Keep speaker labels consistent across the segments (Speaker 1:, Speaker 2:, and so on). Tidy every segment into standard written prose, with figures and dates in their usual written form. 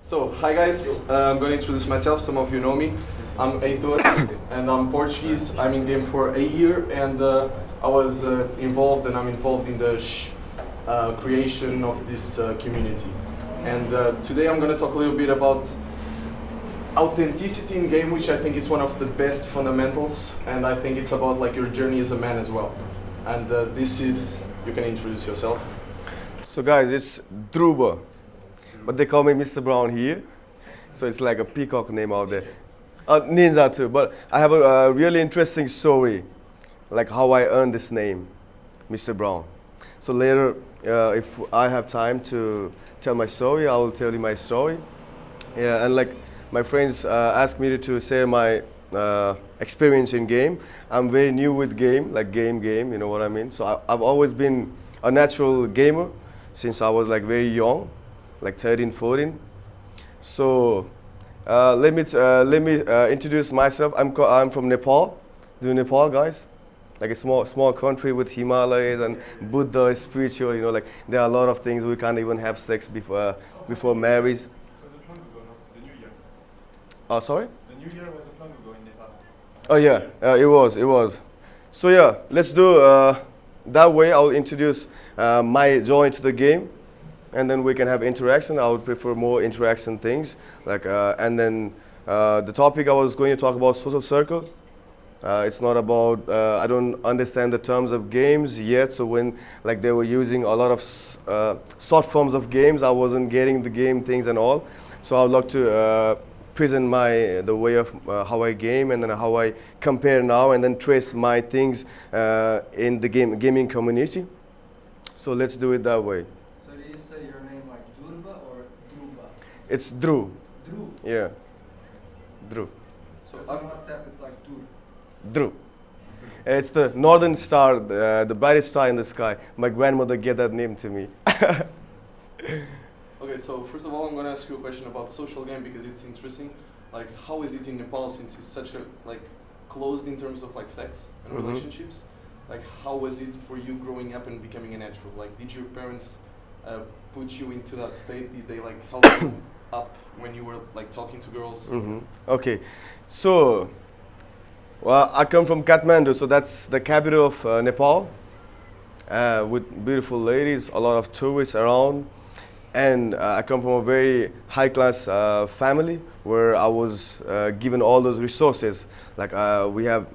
Speaker 1: So, hi guys, I'm going to introduce myself. Some of you know me. I'm Heitor and I'm Portuguese. I'm in game for a year and I was involved and I'm involved in the creation of this community. And today I'm going to talk a little bit about authenticity in game, which I think is one of the best fundamentals, and I think it's about like your journey as a man as well. And this is, you can introduce yourself.
Speaker 2: So guys, it's Druba, but they call me Mr. Brown here. So it's like a peacock name out there. Ninja too, but I have a really interesting story, like how I earned this name, Mr. Brown. So later, if I have time to tell my story, I will tell you my story. Yeah, and like my friends asked me to share my experience in game. I'm very new with game, like game, you know what I mean? So I've always been a natural gamer since I was like very young, like 13, 14. So let me introduce myself. I'm from Nepal. Do you know Nepal, guys? Like a small country with Himalayas and Buddha is spiritual. You know, like there are a lot of things we can't even have sex before marriage.
Speaker 3: Was it long ago, no? The New Year.
Speaker 2: Oh, sorry?
Speaker 3: The New Year wasn't long ago in Nepal.
Speaker 2: Oh yeah, it was. So yeah, let's do that way. I'll introduce my journey to the game, and then we can have interaction. I would prefer more interaction things, like and then the topic I was going to talk about social circle. It's not about I don't understand the terms of games yet. So when like they were using a lot of short forms of games, I wasn't getting the game things and all. So I would like to present the way of how I game and then how I compare now and then trace my things in the gaming community. So let's do it that way.
Speaker 4: So do you say your name like Durba or Druba?
Speaker 2: It's Drew.
Speaker 4: Drew.
Speaker 2: Yeah. Drew.
Speaker 4: So on WhatsApp it's like Dur.
Speaker 2: Drew. It's the northern star, the brightest star in the sky. My grandmother gave that name to me.
Speaker 1: Okay, so first of all, I'm going to ask you a question about social game because it's interesting. Like, how is it in Nepal since it's such a like closed in terms of like sex and relationships? Like, how was it for you growing up and becoming a natural? Like, did your parents put you into that state? Did they like help you up when you were like talking to girls?
Speaker 2: Okay, so well, I come from Kathmandu, so that's the capital of Nepal, with beautiful ladies, a lot of tourists around. And I come from a very high-class family where I was given all those resources. Like we have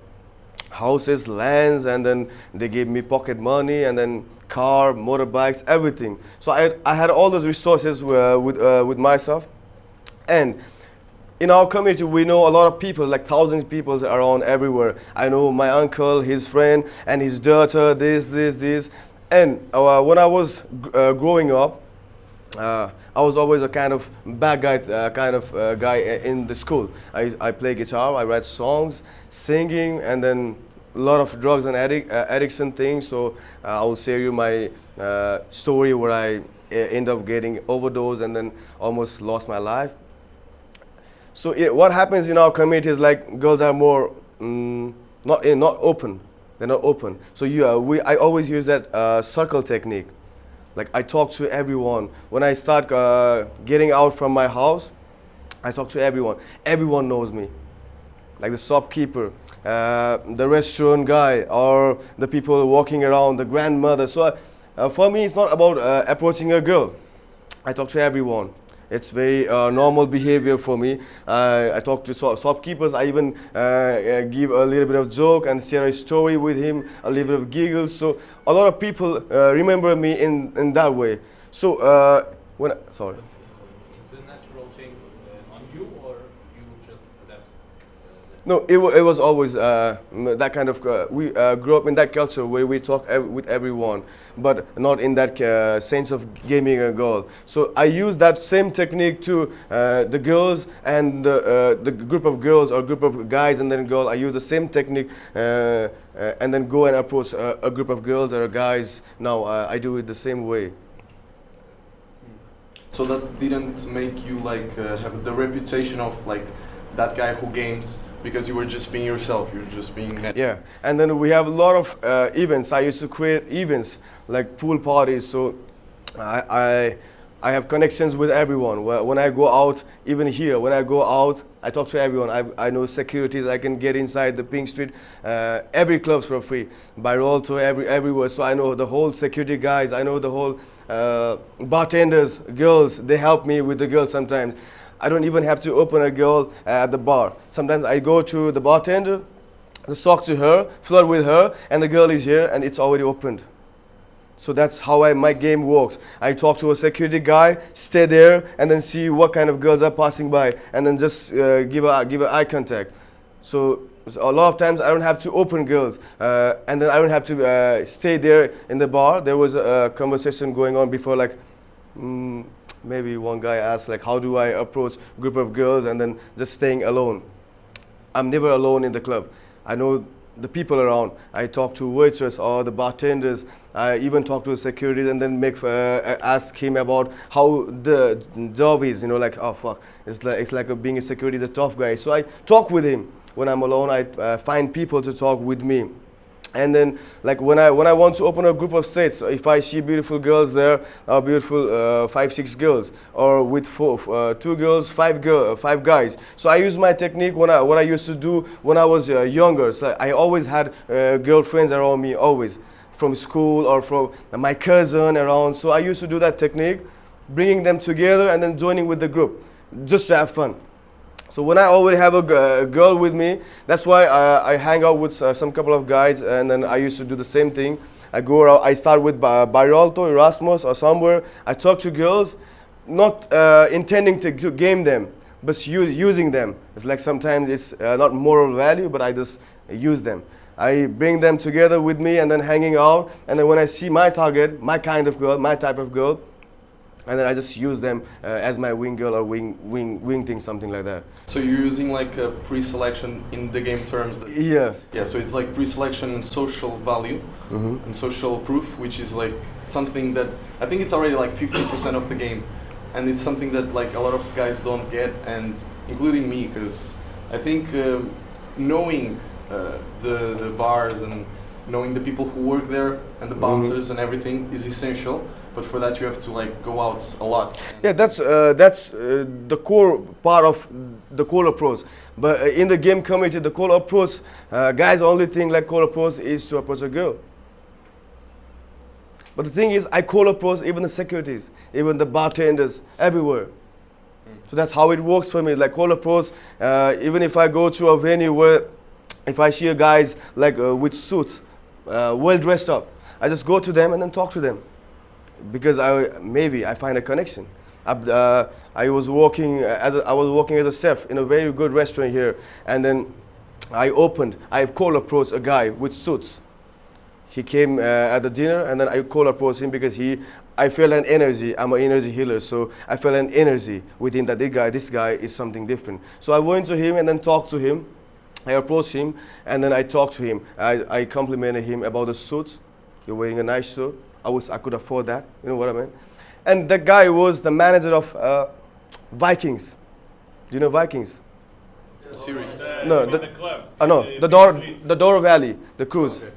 Speaker 2: houses, lands, and then they gave me pocket money, and then car, motorbikes, everything. So I had all those resources with myself. And in our community, we know a lot of people, like thousands of people around everywhere. I know my uncle, his friend, and his daughter, this. And when I was growing up, I was always a kind of bad guy, guy in the school. I play guitar, I write songs, singing, and then a lot of drugs and addiction things. So I will share you my story where I end up getting overdose and then almost lost my life. So what happens in our community is like girls are more not open. They're not open. So I always use that circle technique. Like I talk to everyone. When I start getting out from my house, I talk to everyone. Everyone knows me. Like the shopkeeper, the restaurant guy, or the people walking around, the grandmother. So for me, it's not about approaching a girl. I talk to everyone. It's very normal behavior for me. I talk to shopkeepers. I even give a little bit of joke and share a story with him, a little bit of giggles. So a lot of people remember me in that way. So sorry.
Speaker 3: Is it a natural change on you or you just adapt?
Speaker 2: No, it was always that kind of. We grew up in that culture where we talk with everyone, but not in that sense of gaming a girl. So I use that same technique to the girls and the group of girls or group of guys and then girl. I use the same technique and then go and approach a group of girls or guys. Now I do it the same way.
Speaker 1: So that didn't make you like have the reputation of like that guy who games because you were just being yourself, you were just being natural.
Speaker 2: Yeah, and then we have a lot of events. I used to create events like pool parties. So I I have connections with everyone. When I go out, even here, when I go out, I talk to everyone. I know securities. I can get inside the Pink Street, every clubs for free. By Rolto, everywhere. So I know the whole security guys. I know the whole bartenders, girls. They help me with the girls sometimes. I don't even have to open a girl at the bar. Sometimes I go to the bartender, just talk to her, flirt with her, and the girl is here, and it's already opened. So that's how my game works. I talk to a security guy, stay there, and then see what kind of girls are passing by, and then just give a eye contact. So a lot of times I don't have to open girls, and then I don't have to stay there in the bar. There was a conversation going on before, like maybe one guy asked, like, how do I approach a group of girls, and then just staying alone. I'm never alone in the club. I know the people around. I talk to waitress or the bartenders. I even talk to the security and then ask him about how the job is. You know, like, oh fuck, it's like being a security, the tough guy. So I talk with him. When I'm alone, I find people to talk with me. And then, like, when I want to open a group of sets, if I see beautiful girls there, beautiful 5-6 girls, or with 2 girls, 5 guys. So I use my technique what I used to do when I was younger. So I always had girlfriends around me, always, from school or from my cousin around. So I used to do that technique, bringing them together and then joining with the group, just to have fun. So when I already have a girl with me, that's why I hang out with some couple of guys, and then I used to do the same thing. I go around, I start with Bayralto, Erasmus, or somewhere. I talk to girls, not intending to game them, but using them. It's like sometimes it's not moral value, but I just use them. I bring them together with me and then hanging out, and then when I see my target, my kind of girl, my type of girl, and then I just use them as my wing girl or wing thing, something like that.
Speaker 1: So you're using like a pre-selection in the game terms?
Speaker 2: Yeah.
Speaker 1: Yeah, so it's like pre-selection and social value and social proof, which is like something that I think it's already like 50% of the game. And it's something that like a lot of guys don't get, and including me, because I think knowing the bars and knowing the people who work there and the bouncers and everything is essential. But for that, you have to like go out a lot.
Speaker 2: Yeah, that's the core part of the core approach. But in the game community, the core approach, guys, only thing like core approach is to approach a girl. But the thing is, I core approach even the securities, even the bartenders, everywhere. So that's how it works for me. Like core approach, even if I go to a venue where, if I see a guys like with suits, well dressed up, I just go to them and then talk to them. Because I find a connection. I was working as a chef in a very good restaurant here, and then I cold approached a guy with suits. He came at the dinner, and then I cold approached him because I felt an energy. I'm an energy healer, so I felt an energy within that this guy is something different. So I went to him and then talked to him. I approached him and then I talked to him. I complimented him about the suits. You're wearing a nice suit. I could afford that, you know what I mean? And that guy was the manager of Vikings. Do you know Vikings?
Speaker 1: Series.
Speaker 2: No,
Speaker 3: the club.
Speaker 2: The Douro Valley, the cruise.
Speaker 1: Okay.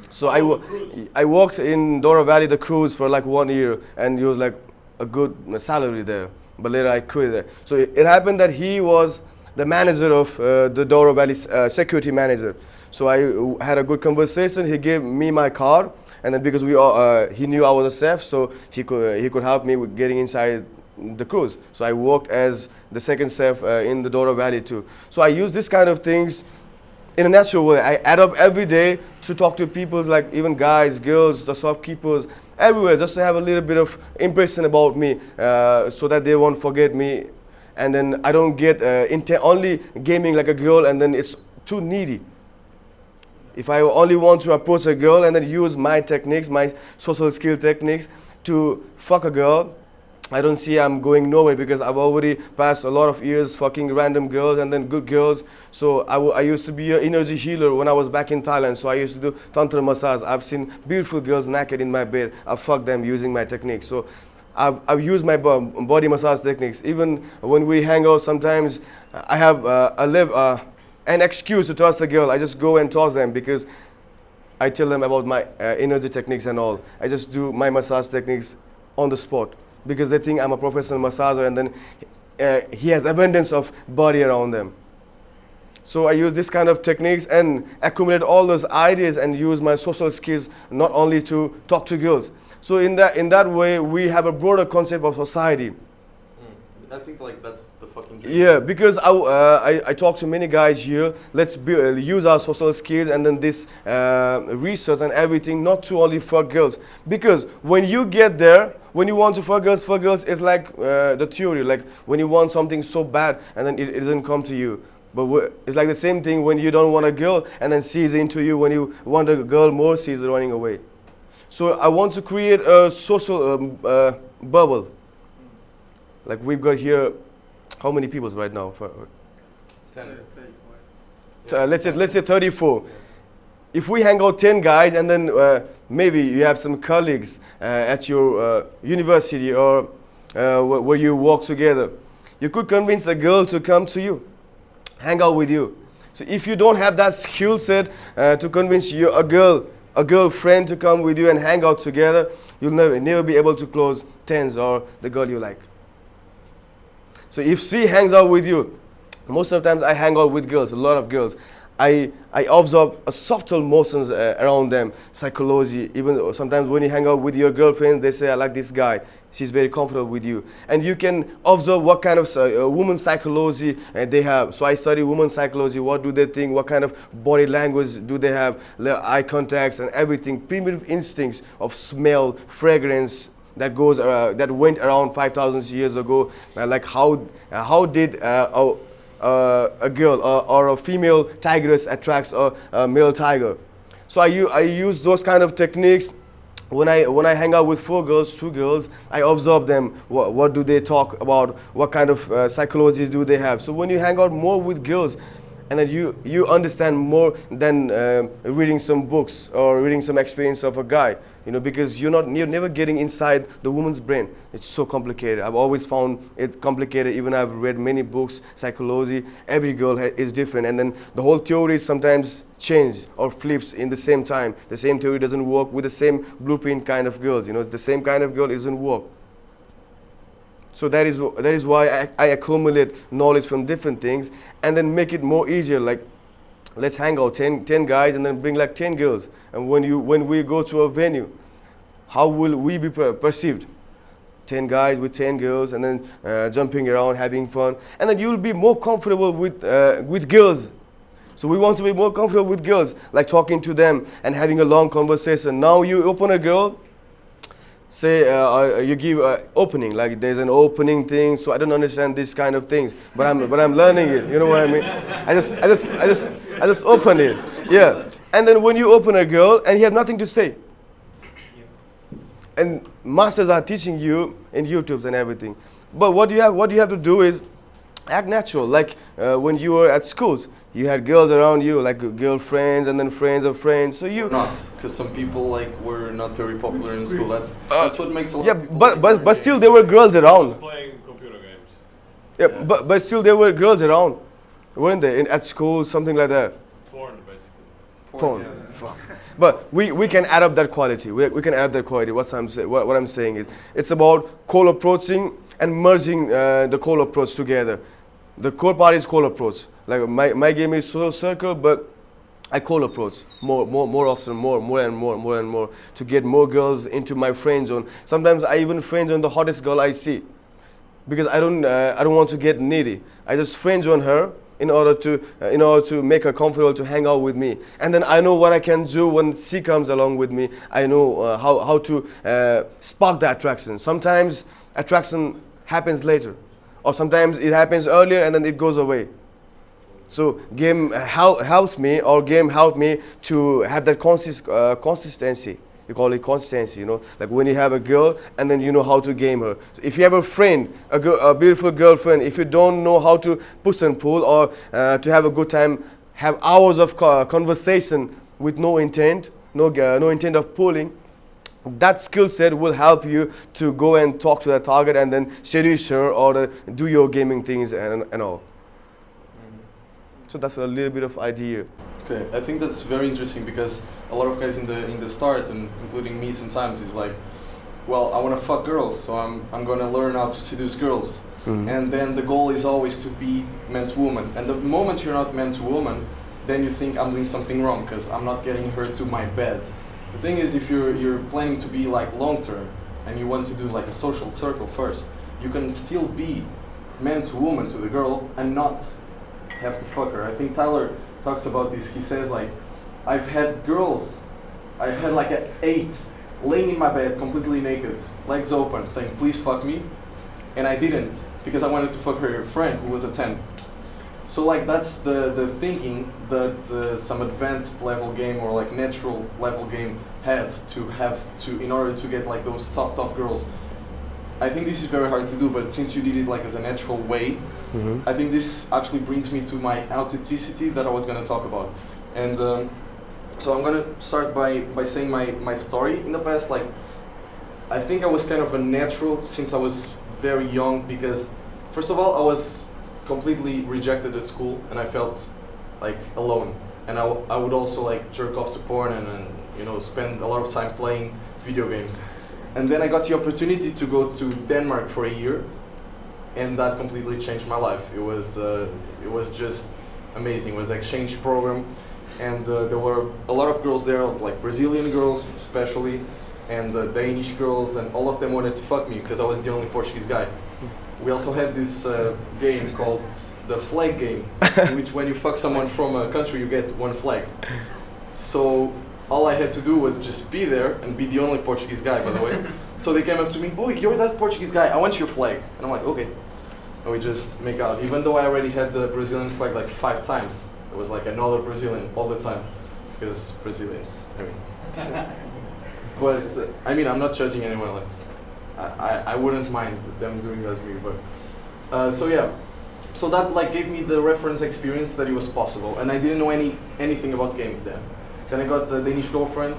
Speaker 2: So I worked in Douro Valley, the cruise, for like 1 year, and it was like a good salary there. But later I quit there. So it happened that he was the manager of the Douro Valley, security manager. So I had a good conversation. He gave me my card. And then because he knew I was a chef, so he could help me with getting inside the cruise. So I worked as the second chef in the Douro Valley too. So I use this kind of things in a natural way. I add up every day to talk to people, like even guys, girls, the shopkeepers, everywhere, just to have a little bit of impression about me, so that they won't forget me. And then I don't get only gaming like a girl, and then it's too needy. If I only want to approach a girl and then use my techniques, my social skill techniques to fuck a girl, I don't see I'm going nowhere, because I've already passed a lot of years fucking random girls and then good girls. So I used to be an energy healer when I was back in Thailand. So I used to do tantra massage. I've seen beautiful girls naked in my bed. I've fucked them using my techniques. So I've used my body massage techniques. Even when we hang out, sometimes I have an excuse to toss the girl. I just go and toss them because I tell them about my energy techniques and all. I just do my massage techniques on the spot. because they think I'm a professional massager, and then he has abundance of body around them. So I use this kind of techniques and accumulate all those ideas and use my social skills not only to talk to girls. So in that way, we have a broader concept of society.
Speaker 1: I think like that's the fucking dream.
Speaker 2: Yeah, because I talk to many guys here. Let's use our social skills and then this research and everything, not to only fuck girls. Because when you get there, when you want to fuck girls, it's like the theory. Like when you want something so bad and then it doesn't come to you. But it's like the same thing when you don't want a girl and then she's into you. When you want a girl more, she's running away. So I want to create a social bubble. Like we've got here, how many people right now?
Speaker 1: 10.
Speaker 2: Let's say 34. If we hang out 10 guys and then maybe you have some colleagues at your university or where you work together, you could convince a girl to come to you, hang out with you. So if you don't have that skill set to convince a girlfriend to come with you and hang out together, you'll never be able to close 10s or the girl you like. So if she hangs out with you, most of the times I hang out with girls, a lot of girls. I observe subtle motions around them, psychology. Even sometimes when you hang out with your girlfriend, they say, I like this guy. She's very comfortable with you. And you can observe what kind of woman psychology they have. So I study woman psychology. What do they think? What kind of body language do they have? Eye contacts and everything. Primitive instincts of smell, fragrance, that went around 5,000 years ago. Like how did a girl or a female tigress attracts a male tiger? So I use those kind of techniques. When I hang out with 2 girls, I observe them. What do they talk about? What kind of psychology do they have? So when you hang out more with girls, and then you understand more than reading some books or reading some experience of a guy, because you're never getting inside the woman's brain. It's so complicated. I've always found it complicated. Even I've read many books, psychology. Every girl is different, and then the whole theory sometimes changes or flips in the same time. The same theory doesn't work with the same blueprint kind of girls. The same kind of girl doesn't work. So that is why I accumulate knowledge from different things and then make it more easier. Like, let's hang out 10 guys and then bring like 10 girls. And when we go to a venue, how will we be perceived? 10 guys with 10 girls and then jumping around, having fun. And then you'll be more comfortable with girls. So we want to be more comfortable with girls, like talking to them and having a long conversation. Now you open a girl, say you give opening, like there's an opening thing. So I don't understand these kind of things, but I'm learning it. You know what I mean? I just open it. Yeah. And then when you open a girl and you have nothing to say, and masters are teaching you in YouTubes and everything, but what you have to do is act natural. Like when you were at schools, you had girls around you, like girlfriends and then friends of friends. So you
Speaker 1: not, because some people were not very popular in school. That's what makes a lot.
Speaker 2: Yeah,
Speaker 1: of people
Speaker 2: but still there were girls around.
Speaker 3: Playing computer games.
Speaker 2: Yeah, but still there were girls around, weren't they? At school, something like that.
Speaker 3: Porn, basically.
Speaker 2: Porn.
Speaker 1: Yeah.
Speaker 2: Fuck. But we can add up that quality. We can add that quality. What I'm saying is, it's about cold approaching and merging the cold approach together. The core part is cold approach. Like my game is social circle, but I cold approach more often, more and more to get more girls into my friend zone. Sometimes I even friend zone the hottest girl I see, because I don't want to get needy. I just friend zone her in order to make her comfortable to hang out with me. And then I know what I can do when she comes along with me. I know how to spark the attraction. Sometimes attraction happens later, or sometimes it happens earlier and then it goes away. So game helped me to have that consistency. You call it consistency, like when you have a girl and then you know how to game her. So if you have a friend, a beautiful girlfriend, if you don't know how to push and pull or to have a good time, have hours of conversation with no intent of pulling, that skill set will help you to go and talk to that target and then seduce her or do your gaming things and all. So that's a little bit of idea.
Speaker 1: Okay, I think that's very interesting because a lot of guys in the start, and including me sometimes, is like well, I want to fuck girls, so I'm gonna learn how to seduce girls. And then the goal is always to be man to woman. And the moment you're not man to woman, then you think I'm doing something wrong because I'm not getting her to my bed. The thing is, if you're planning to be like long term and you want to do like a social circle first, you can still be man to woman to the girl and not have to fuck her. I think Tyler talks about this. He says like, I've had like an 8 laying in my bed completely naked, legs open, saying please fuck me, and I didn't because I wanted to fuck her friend who was a 10. So like that's the thinking that some advanced level game or like natural level game has to have to in order to get like those top girls. I think this is very hard to do, but since you did it like as a natural way, I think this actually brings me to my authenticity that I was gonna talk about. And so I'm gonna start by saying my story in the past. Like I think I was kind of a natural since I was very young because first of all I was completely rejected at school and I felt like alone, and I would also like jerk off to porn and you know spend a lot of time playing video games. And then I got the opportunity to go to Denmark for a year, and that completely changed my life. It was just amazing. It was an exchange program, and there were a lot of girls there, like Brazilian girls especially, and Danish girls, and all of them wanted to fuck me because I was the only Portuguese guy. We also had this game called the flag game, in which when you fuck someone from a country, you get one flag. So all I had to do was just be there and be the only Portuguese guy, by the way. So they came up to me, oh, you're that Portuguese guy, I want your flag. And I'm like, okay. And we just make out. Even though I already had the Brazilian flag like 5 times, it was like another Brazilian all the time, because Brazilians, I mean. But, I mean, I'm not judging anyone, like, I wouldn't mind them doing that to me, but, so yeah. So that like gave me the reference experience that it was possible, and I didn't know anything about gaming then. Then I got a Danish girlfriend,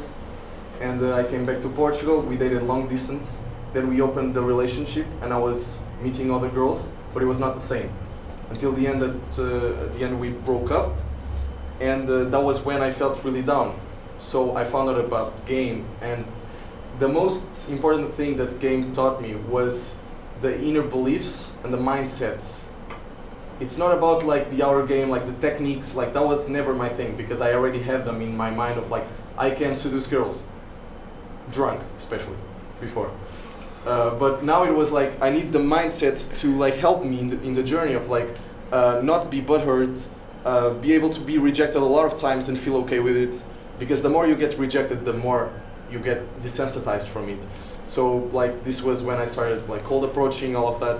Speaker 1: and I came back to Portugal. We dated long distance. Then we opened the relationship, and I was meeting other girls, but it was not the same. Until the end, at the end we broke up, and that was when I felt really down. So I found out about game, and the most important thing that game taught me was the inner beliefs and the mindsets. It's not about like the outer game, like the techniques, like that was never my thing because I already had them in my mind of like, I can seduce girls. Drunk, especially, before. But now it was like, I need the mindset to like help me in the journey of like, not be butthurt, be able to be rejected a lot of times and feel okay with it. Because the more you get rejected, the more you get desensitized from it. So like this was when I started like cold approaching, all of that.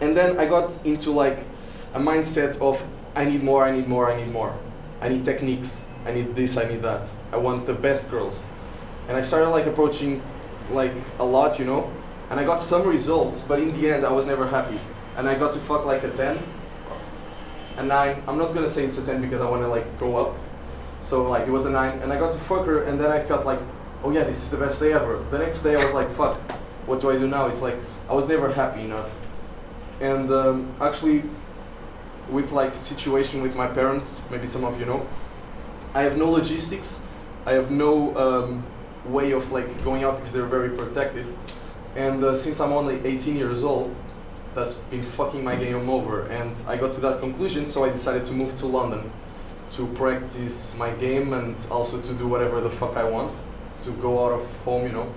Speaker 1: And then I got into like a mindset of I need more, I need more, I need more. I need techniques, I need this, I need that. I want the best girls. And I started like approaching like a lot, you know, and I got some results, but in the end I was never happy. And I got to fuck like a 10, a 9. I'm not gonna say it's a 10 because I wanna like go up. So like it was a 9, and I got to fuck her, and then I felt like, oh yeah, this is the best day ever. The next day I was like, fuck, what do I do now? It's like, I was never happy enough. And actually, with like situation with my parents, maybe some of you know, I have no logistics, I have no way of like going out because they're very protective. And since I'm only 18 years old, that's been fucking my game over. And I got to that conclusion, so I decided to move to London to practice my game and also to do whatever the fuck I want, to go out of home, you know,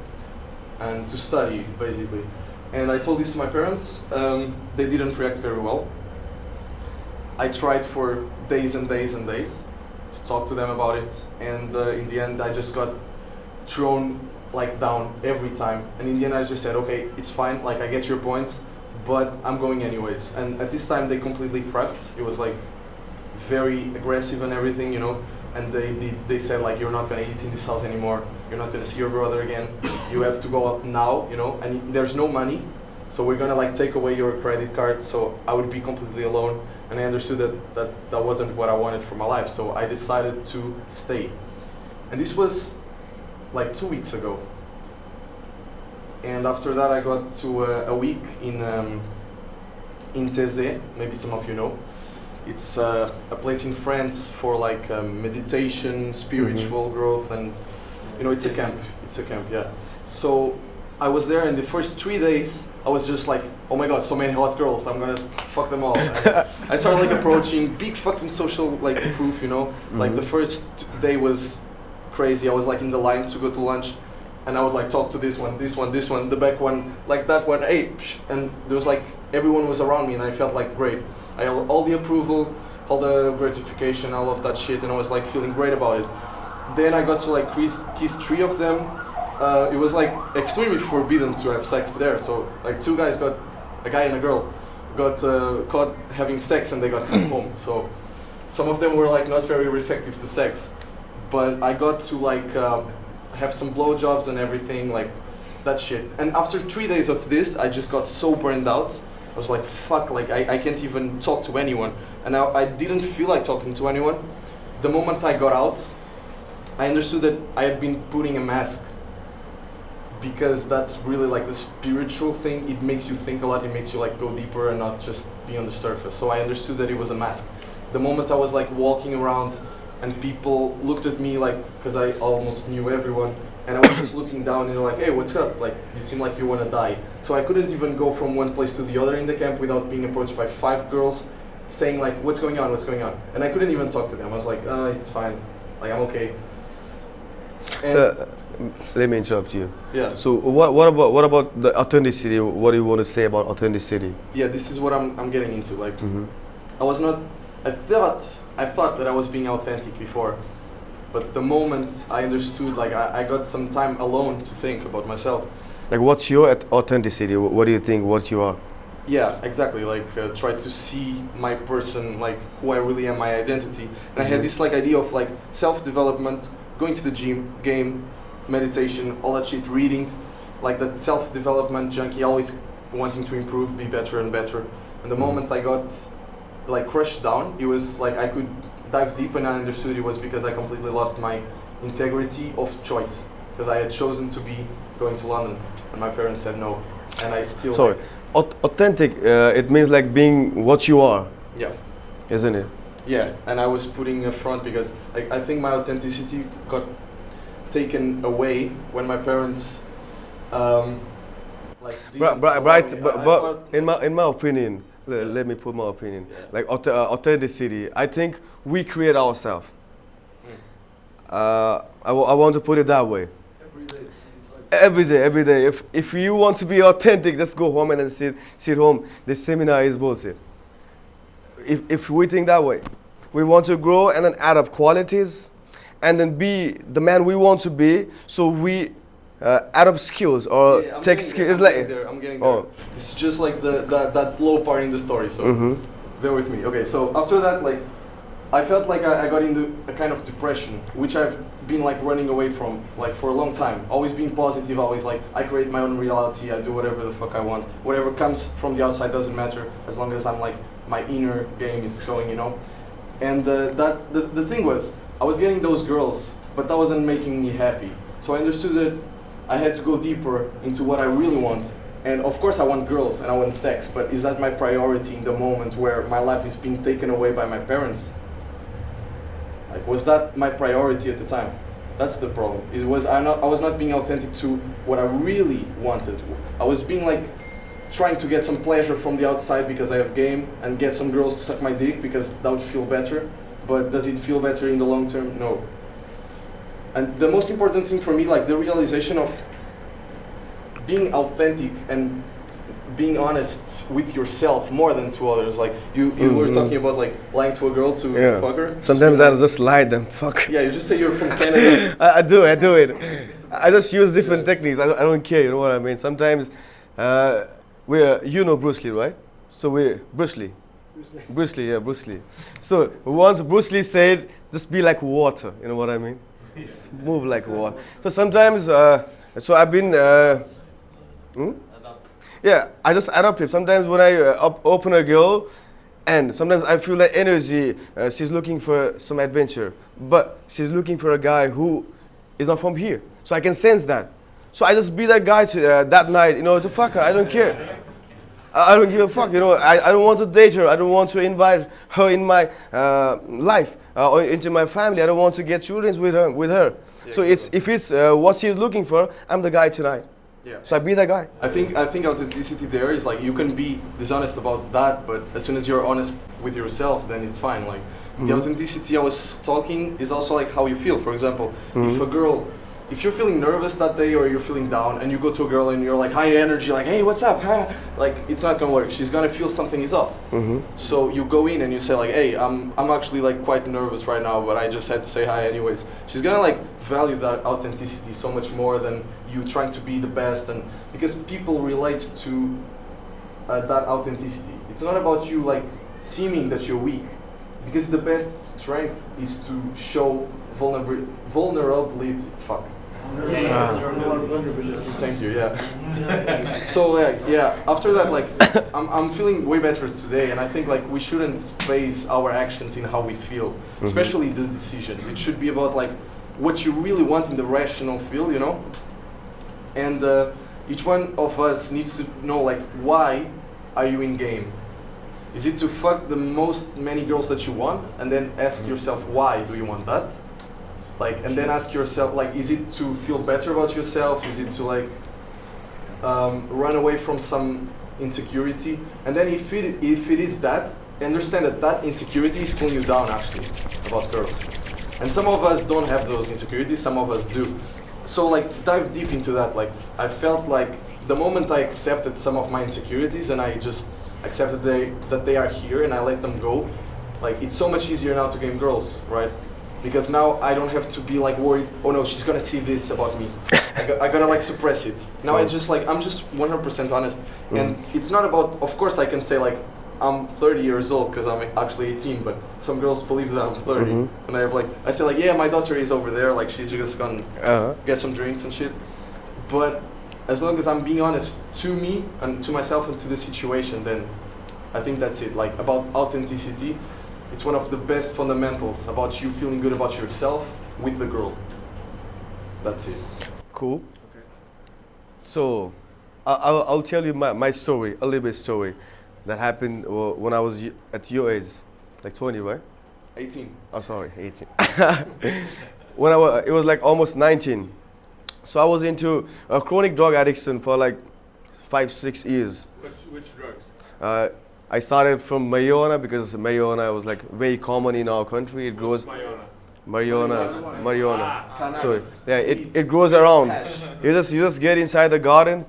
Speaker 1: and to study, basically. And I told this to my parents. They didn't react very well. I tried for days and days and days to talk to them about it, and in the end I just got thrown like down every time. And in the end I just said, okay, it's fine, like I get your points, but I'm going anyways. And at this time they completely cracked. It was like very aggressive and everything, you know, and they said like, you're not gonna eat in this house anymore, you're not gonna see your brother again, you have to go out now, you know, and there's no money, so we're gonna like take away your credit card, so I would be completely alone. And I understood that wasn't what I wanted for my life, so I decided to stay. And this was like 2 weeks ago. And after that I got to a week in Thésée, maybe some of you know. It's a place in France for like meditation, spiritual growth, and you know, it's a camp, yeah. So I was there, and the first 3 days, I was just like, oh my god, so many hot girls, I'm gonna fuck them all. I started like approaching big fucking social like proof, you know. Like the first day was crazy. I was like in the line to go to lunch, and I would like talk to this one, the back one, like that one, hey, psh, and there was like everyone was around me, and I felt like great. I had all the approval, all the gratification, all of that shit, and I was like feeling great about it. Then I got to like kiss 3 of them. It was like extremely forbidden to have sex there. So like 2 guys got, a guy and a girl, got caught having sex, and they got sent home. So some of them were like not very receptive to sex, but I got to like have some blowjobs and everything, like that shit. And after 3 days of this, I just got so burned out. I was like, fuck, like I can't even talk to anyone. And I didn't feel like talking to anyone. The moment I got out, I understood that I had been putting a mask, because that's really like the spiritual thing. It makes you think a lot, it makes you like go deeper and not just be on the surface. So I understood that it was a mask. The moment I was like walking around and people looked at me like, because I almost knew everyone, and I was just looking down and they're like, hey, what's up? Like, you seem like you want to die. So I couldn't even go from one place to the other in the camp without being approached by 5 girls saying like, what's going on? And I couldn't even talk to them. I was like, oh, it's fine, like I'm okay. And
Speaker 2: let me interrupt you.
Speaker 1: yeah.
Speaker 2: So what about the authenticity? What do you want to say about authenticity?
Speaker 1: Yeah, this is what I'm getting into. Like, I thought that I was being authentic before, but the moment I understood, like I got some time alone to think about myself.
Speaker 2: Like, what's your authenticity? What do you think? What you are?
Speaker 1: Yeah, exactly. Like try to see my person, like who I really am, my identity. And I had this like idea of like self-development, going to the gym, game, meditation, all that shit, reading, like that self-development junkie, always wanting to improve, be better and better. And the moment I got like crushed down, it was like I could dive deep, and I understood it was because I completely lost my integrity of choice, because I had chosen to be going to London, and my parents said no, and I still.
Speaker 2: Sorry, authentic. It means like being what you are.
Speaker 1: Yeah.
Speaker 2: Isn't it?
Speaker 1: Yeah, and I was putting a front because like I think my authenticity got taken away when my parents like didn't
Speaker 2: Right,
Speaker 1: allow me.
Speaker 2: but
Speaker 1: thought,
Speaker 2: in my opinion, let me put my opinion.
Speaker 1: Yeah.
Speaker 2: Like authenticity, I think we create ourselves. I want to put it that way. Every day. If you want to be authentic, just go home and then sit home. This seminar is bullshit. If we think that way, we want to grow and then add up qualities, and then be the man we want to be. So we add up skills or
Speaker 1: I'm
Speaker 2: take
Speaker 1: getting
Speaker 2: skills.
Speaker 1: there, I'm getting there.
Speaker 2: Oh.
Speaker 1: This is just like that low part in the story. So bear with me. Okay, so after that, like I felt like I got into a kind of depression, which I've been like running away from like for a long time. Always being positive, always like I create my own reality. I do whatever the fuck I want. Whatever comes from the outside doesn't matter as long as I'm like my inner game is going, you know. And the thing was, I was getting those girls, but that wasn't making me happy. So I understood that I had to go deeper into what I really want. And of course I want girls and I want sex, but is that my priority in the moment where my life is being taken away by my parents? Like, was that my priority at the time? That's the problem. I was not being authentic to what I really wanted. I was being like trying to get some pleasure from the outside because I have game, and get some girls to suck my dick because that would feel better. But does it feel better in the long term? No. And the most important thing for me, like the realization of being authentic and being honest with yourself more than to others. Like you were talking about like lying to a girl to fuck her.
Speaker 2: Sometimes I just lie them. Fuck.
Speaker 1: Yeah, you just say you're from Canada.
Speaker 2: I do it. I just use different techniques. I don't care. You know what I mean? Sometimes you know Bruce Lee, right? So Bruce Lee. Bruce Lee. So once Bruce Lee said, just be like water. You know what I mean? Just move like water. So sometimes, so I've been. Yeah, I just adapt it. Sometimes when I open a girl, and sometimes I feel that energy, she's looking for some adventure, but she's looking for a guy who is not from here. So I can sense that. So I just be that guy that night, you know, to fuck her. I don't care. I don't give a fuck, you know. I don't want to date her. I don't want to invite her in my life or into my family. I don't want to get children with her.
Speaker 1: Yeah,
Speaker 2: So if it's what she's looking for, I'm the guy tonight.
Speaker 1: Yeah.
Speaker 2: So I be that guy.
Speaker 1: I think authenticity there is like you can be dishonest about that, but as soon as you're honest with yourself, then it's fine. Like the authenticity I was talking is also like how you feel. For example, if you're feeling nervous that day or you're feeling down and you go to a girl and you're like high energy, like hey, what's up? Huh? Like it's not gonna work. She's gonna feel something is off. So you go in and you say like, hey, I'm actually like quite nervous right now, but I just had to say hi anyways. She's gonna like value that authenticity so much more than you trying to be the best, and because people relate to that authenticity. It's not about you like seeming that you're weak, because the best strength is to show vulnerability. Fuck. Thank you. Yeah. So yeah. After that, like I'm feeling way better today, and I think like we shouldn't base our actions in how we feel, especially the decisions. It should be about like what you really want in the rational field, you know. And each one of us needs to know like why are you in game? Is it to fuck the many girls that you want, and then ask yourself why do you want that? Like, and then ask yourself like, is it to feel better about yourself? Is it to like run away from some insecurity? And then if it is that, understand that insecurity is pulling you down actually about girls. And some of us don't have those insecurities, some of us do. So like dive deep into that. Like I felt like the moment I accepted some of my insecurities and I just accepted that they are here and I let them go, like it's so much easier now to game girls, right? Because now I don't have to be like worried, oh no, she's gonna see this about me. I gotta like suppress it. Now I'm just 100% honest. And it's not about, of course I can say like, I'm 30 years old because I'm actually 18, but some girls believe that I'm 30. And I say like, yeah, my daughter is over there, like she's just gonna get some drinks and shit. But as long as I'm being honest to me and to myself and to the situation, then I think that's it. Like about authenticity, it's one of the best fundamentals about you feeling good about yourself with the girl. That's it.
Speaker 2: Cool. Okay. So, I'll tell you my story, a little bit story that happened when I was at your age, like 20, right?
Speaker 1: 18.
Speaker 2: Oh, sorry, 18. It was like almost 19. So I was into a chronic drug addiction for like 5-6 years.
Speaker 3: Which drugs?
Speaker 2: I started from marijuana because marijuana was like very common in our country. It grows. Marijuana. So yeah, it grows around. You just get inside the garden.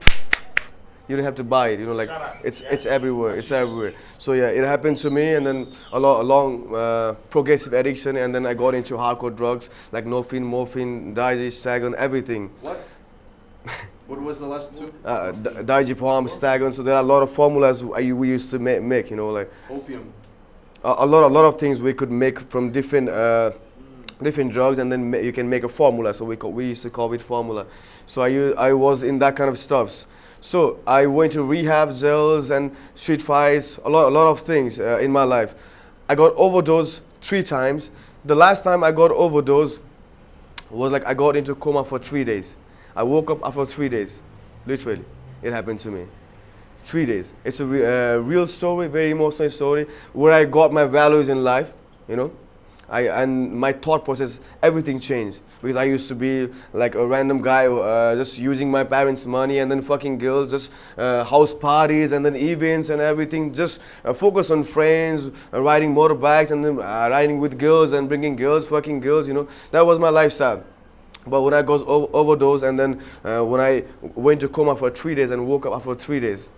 Speaker 2: You don't have to buy it. You know, like it's everywhere. It's everywhere. So yeah, it happened to me, and then a long progressive addiction, and then I got into hardcore drugs like morphine, diazepam, everything.
Speaker 1: What? What was the last two?
Speaker 2: Diazepam, Stagon. So there are a lot of formulas we used to make. You know, like
Speaker 1: opium.
Speaker 2: A lot of things we could make from different drugs, and then you can make a formula. So we used to call it formula. So I was in that kind of stuffs. So I went to rehab, jails, and street fights. A lot of things in my life. I got overdosed 3 times. The last time I got overdosed was like I got into coma for 3 days. I woke up after 3 days, literally. It happened to me. 3 days. It's a real story, very emotional story, where I got my values in life, you know. And my thought process, everything changed. Because I used to be like a random guy just using my parents' money and then fucking girls, just house parties and then events and everything. Just focus on friends, riding motorbikes and then riding with girls and bringing girls, fucking girls, you know. That was my lifestyle. But when I got overdosed and then when I went to coma for 3 days and woke up after 3 days,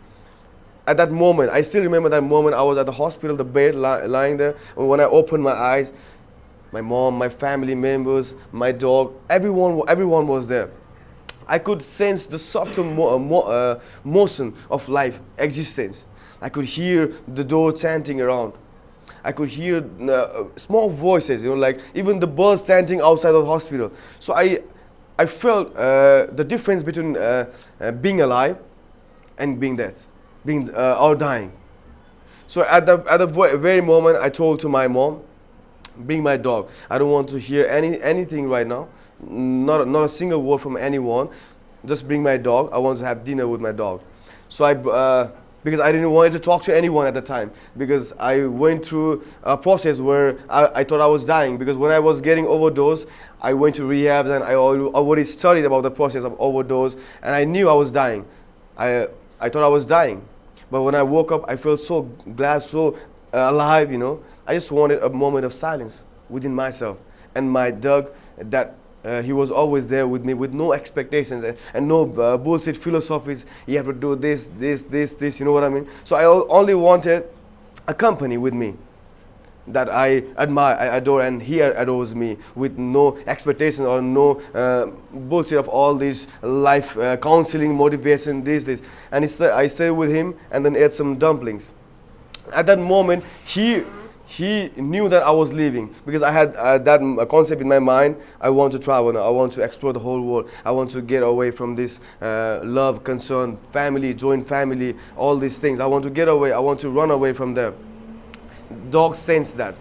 Speaker 2: at that moment, I still remember that moment. I was at the hospital, the bed, lying there. And when I opened my eyes, my mom, my family members, my dog, everyone was there. I could sense the subtle motion of life, existence. I could hear the door chanting around. I could hear small voices, you know, like even the birds chanting outside the hospital. So I felt the difference between being alive and being dead, or dying. So at the very moment, I told to my mom, being my dog, I don't want to hear anything right now, not a single word from anyone. Just bring my dog. I want to have dinner with my dog. So because I didn't want to talk to anyone at the time, because I went through a process where I thought I was dying, because when I was getting overdose, I went to rehab and I already studied about the process of overdose, and I knew I was dying. I thought I was dying, but when I woke up, I felt so glad, so alive, you know. I just wanted a moment of silence within myself, and my Doug, that he was always there with me with no expectations and no bullshit philosophies. You have to do this, you know what I mean? So I only wanted a company with me that I admire, I adore, and he adores me, with no expectation or no bullshit of all this life counseling, motivation, this. And I stayed with him and then ate some dumplings. At that moment, he knew that I was leaving, because I had that concept in my mind. I want to travel now. I want to explore the whole world. I want to get away from this love, concern, family, joint family, all these things. I want to get away. I want to run away from them. Dog sensed that.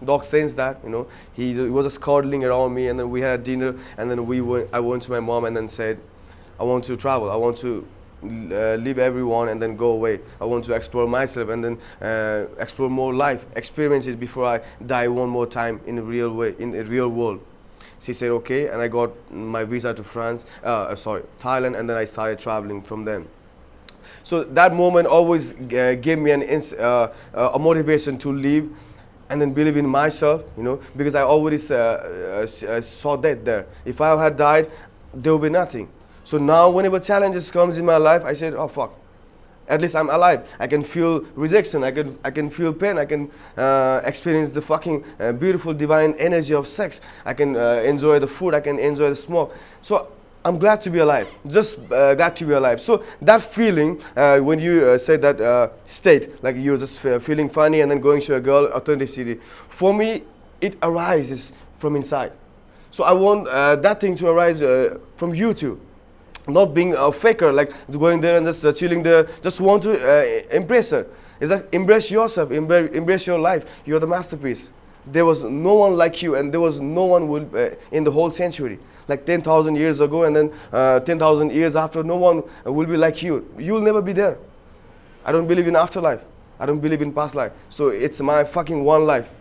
Speaker 2: You know. He was just cuddling around me, and then we had dinner, and then I went to my mom and then said, I want to travel. I want to leave everyone and then go away. I want to explore myself and then explore more life experiences before I die one more time in a real way, in a real world. She said okay, and I got my visa to Thailand, and then I started traveling from then. So that moment always gave me a motivation to live and then believe in myself, you know, because I already saw that there. If I had died, there would be nothing. So now whenever challenges comes in my life, I said, oh fuck, at least I'm alive. I can feel rejection, I can feel pain, I can experience the fucking beautiful divine energy of sex. I can enjoy the food, I can enjoy the smoke. So I'm glad to be alive, just glad to be alive. So that feeling, when you said that state, like you're just feeling funny and then going to a girl, authenticity, for me, it arises from inside. So I want that thing to arise from you too. Not being a faker, like going there and just chilling there, just want to impress her. Is that embrace yourself, embrace your life. You're the masterpiece. There was no one like you, and there was no one in the whole century. Like 10,000 years ago, and then 10,000 years after, no one will be like you. You'll never be there. I don't believe in afterlife. I don't believe in past life. So it's my fucking one life.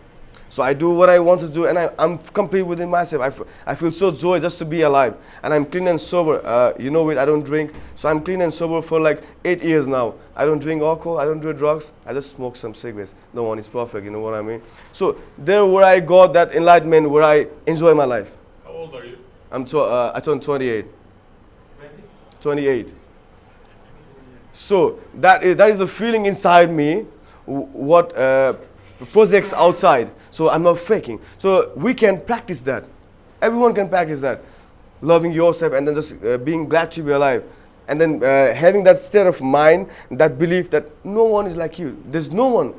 Speaker 2: So I do what I want to do, and I'm complete within myself. I feel so joy just to be alive. And I'm clean and sober. You know it, I don't drink. So I'm clean and sober for like 8 years now. I don't drink alcohol, I don't do drugs. I just smoke some cigarettes. No one is perfect, you know what I mean? So there where I got that enlightenment, where I enjoy my life.
Speaker 3: How old are you?
Speaker 2: I turned 28. 28. So that is the feeling inside me, what projects outside. So I'm not faking. So we can practice that. Everyone can practice that. Loving yourself and then just being glad to be alive. And then having that state of mind, that belief that no one is like you. There's no one.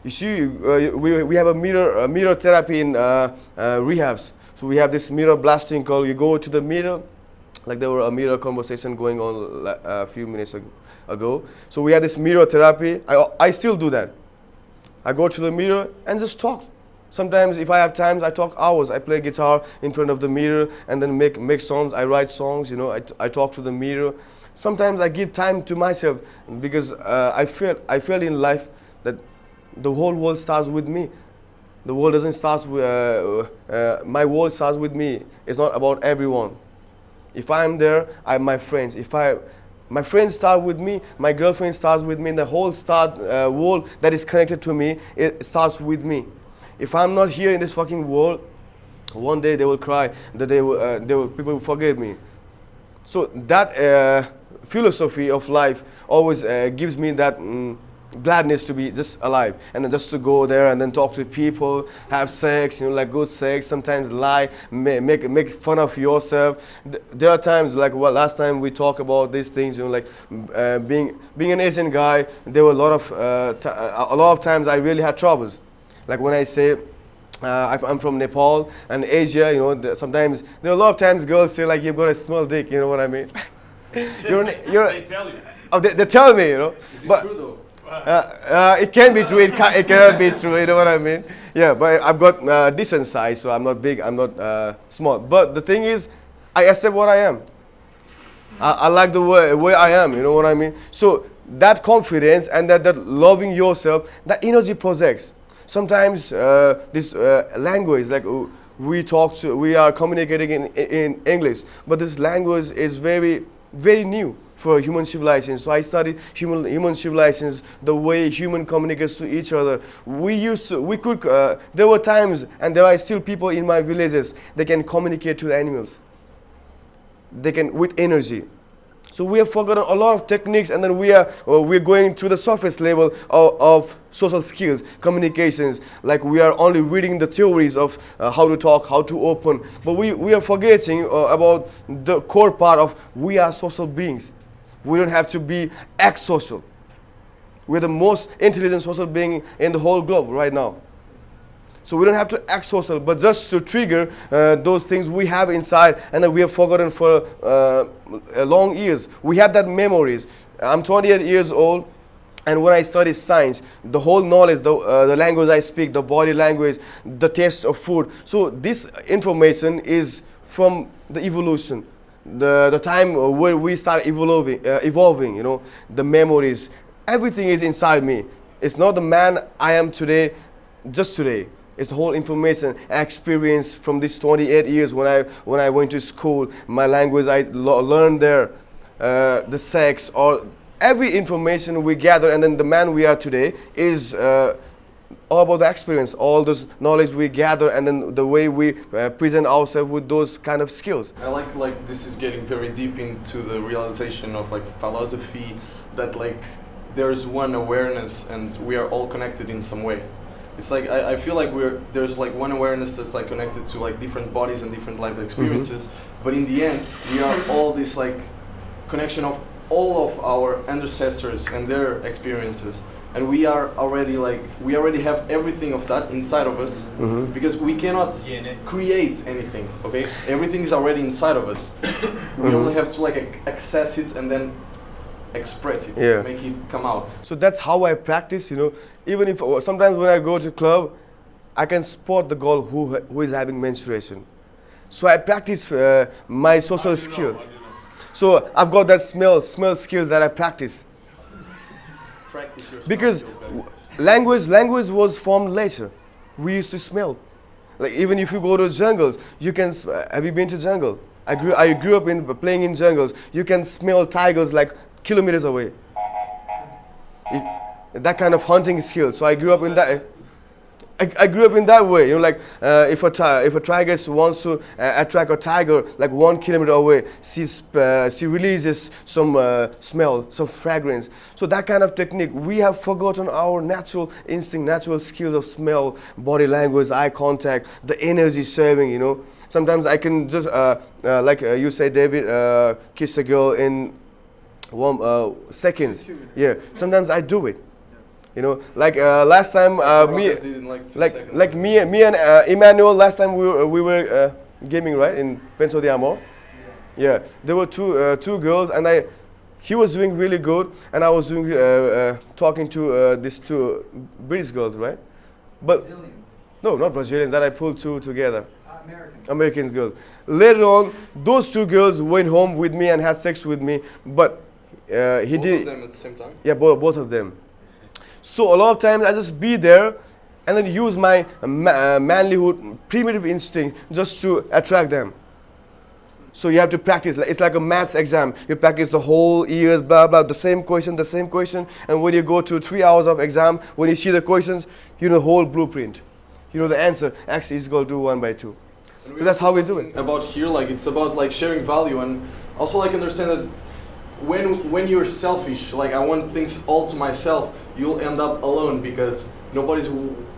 Speaker 2: You see, we have a mirror therapy in rehabs. So we have this mirror blasting call. You go to the mirror, like there were a mirror conversation going on a few minutes ago. So we have this mirror therapy. I still do that. I go to the mirror and just talk. Sometimes if I have time, I talk hours. I play guitar in front of the mirror and then make songs. I write songs, you know, I talk to the mirror. Sometimes I give time to myself, because I feel in life that the whole world starts with me. The world doesn't start with, my world starts with me. It's not about everyone. If I'm there, I have my friends. My friends start with me, my girlfriend starts with me, and the whole world that is connected to me, it starts with me. If I'm not here in this fucking world, one day they will cry, that people will forget me. So that philosophy of life always gives me that gladness to be just alive, and then just to go there and then talk to people, have sex, you know, like good sex, sometimes lie, make fun of yourself. There are times, like last time we talked about these things, you know, like being an Asian guy, there were a lot of times I really had troubles. Like when I say I'm from Nepal and Asia, you know, sometimes there are a lot of times girls say like, you've got a small dick, you know what I mean?
Speaker 3: They tell you.
Speaker 2: Oh, they tell me, you know.
Speaker 1: Is it true though?
Speaker 2: It can be true, it cannot be true, you know what I mean? Yeah, but I've got decent size, so I'm not big, I'm not small. But the thing is, I accept what I am. I like the way I am, you know what I mean? So that confidence and that loving yourself, that energy projects. Sometimes this language, like we are communicating in English, but this language is very, very new for human civilization. So I studied human civilizations, the way human communicates to each other. There were times, and there are still people in my villages, they can communicate to the animals. They can, with energy. So we have forgotten a lot of techniques, and then we're going to the surface level of social skills, communications. Like we are only reading the theories of how to talk, how to open, but we are forgetting about the core part of we are social beings. We don't have to be act social. We're the most intelligent social being in the whole globe right now. So we don't have to act social, but just to trigger those things we have inside and that we have forgotten for long years. We have that memories. I'm 28 years old, and when I study science, the whole knowledge, the language I speak, the body language, the taste of food. So this information is from the evolution, the time where we start evolving. You know, the memories, everything is inside me. It's not the man I am today, just today. It's the whole information experience from these 28 years when I went to school, my language I learned there, the sex, or every information we gather, and then the man we are today is all about the experience, all those knowledge we gather, and then the way we present ourselves with those kind of skills.
Speaker 1: I like this is getting very deep into the realization of like philosophy, that like there's one awareness and we are all connected in some way. It's like I feel like there's like one awareness that's like connected to like different bodies and different life experiences, but in the end we are all this like connection of all of our ancestors and their experiences, and we already have everything of that inside of us, because we cannot create anything. Okay, everything is already inside of us. We only have to like access it and then express it, make it come out.
Speaker 2: So that's how I practice, you know. Even if sometimes when I go to club, I can spot the girl who is having menstruation. So I practice my social skill. So I've got that smell skills that I practice.
Speaker 1: Practice your
Speaker 2: Because
Speaker 1: skills, guys.
Speaker 2: language was formed later. We used to smell. Like even if you go to jungles, you can. Have you been to jungle? I grew up in playing in jungles. You can smell tigers like kilometers away. That kind of hunting skill. So I grew up in that. I grew up in that way. You know, like if a tiger wants to attract a tiger, like 1 kilometer away, she releases some smell, some fragrance. So that kind of technique. We have forgotten our natural instinct, natural skills of smell, body language, eye contact, the energy serving. You know, sometimes I can just like you say, David, kiss a girl in 1 seconds. Yeah. Sometimes I do it. You know, like last time, me and Emmanuel. Last time we were gaming, right, in Penso de Amor. Yeah, there were two girls, and he was doing really good, and I was doing talking to these 2 British girls, right? But
Speaker 4: Brazilians.
Speaker 2: no, not Brazilian. That I pulled 2 together.
Speaker 4: American
Speaker 2: girls. Later on, those 2 girls went home with me and had sex with me, but he
Speaker 1: Both
Speaker 2: did.
Speaker 1: of them at the same time?
Speaker 2: Yeah, both of them. So a lot of times I just be there and then use my manlyhood, primitive instinct just to attract them. So you have to practice. It's like a maths exam. You practice the whole years, blah, blah, the same question. And when you go to 3 hours of exam, when you see the questions, you know the whole blueprint. You know the answer. X is equal to 1 by 2. So that's how we do it.
Speaker 1: About here, like it's about like sharing value, and also like understand that when you're selfish, like I want things all to myself, you'll end up alone, because nobody's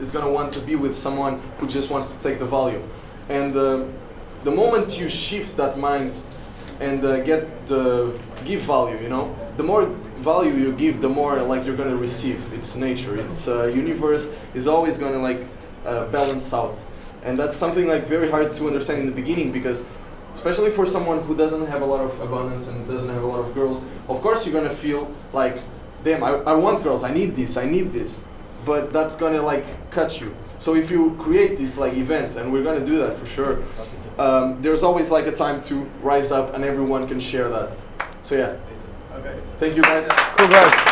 Speaker 1: is gonna want to be with someone who just wants to take the value. And the moment you shift that mind and give value, you know, the more value you give, the more like you're gonna receive. It's nature. It's universe is always gonna like balance out, and that's something like very hard to understand in the beginning, because especially for someone who doesn't have a lot of abundance and doesn't have a lot of girls, of course you're gonna feel like, damn, I want girls, I need this, but that's gonna like cut you. So if you create this like event, and we're gonna do that for sure, there's always like a time to rise up and everyone can share that. So yeah. Okay. Thank you guys.
Speaker 2: Cool guys.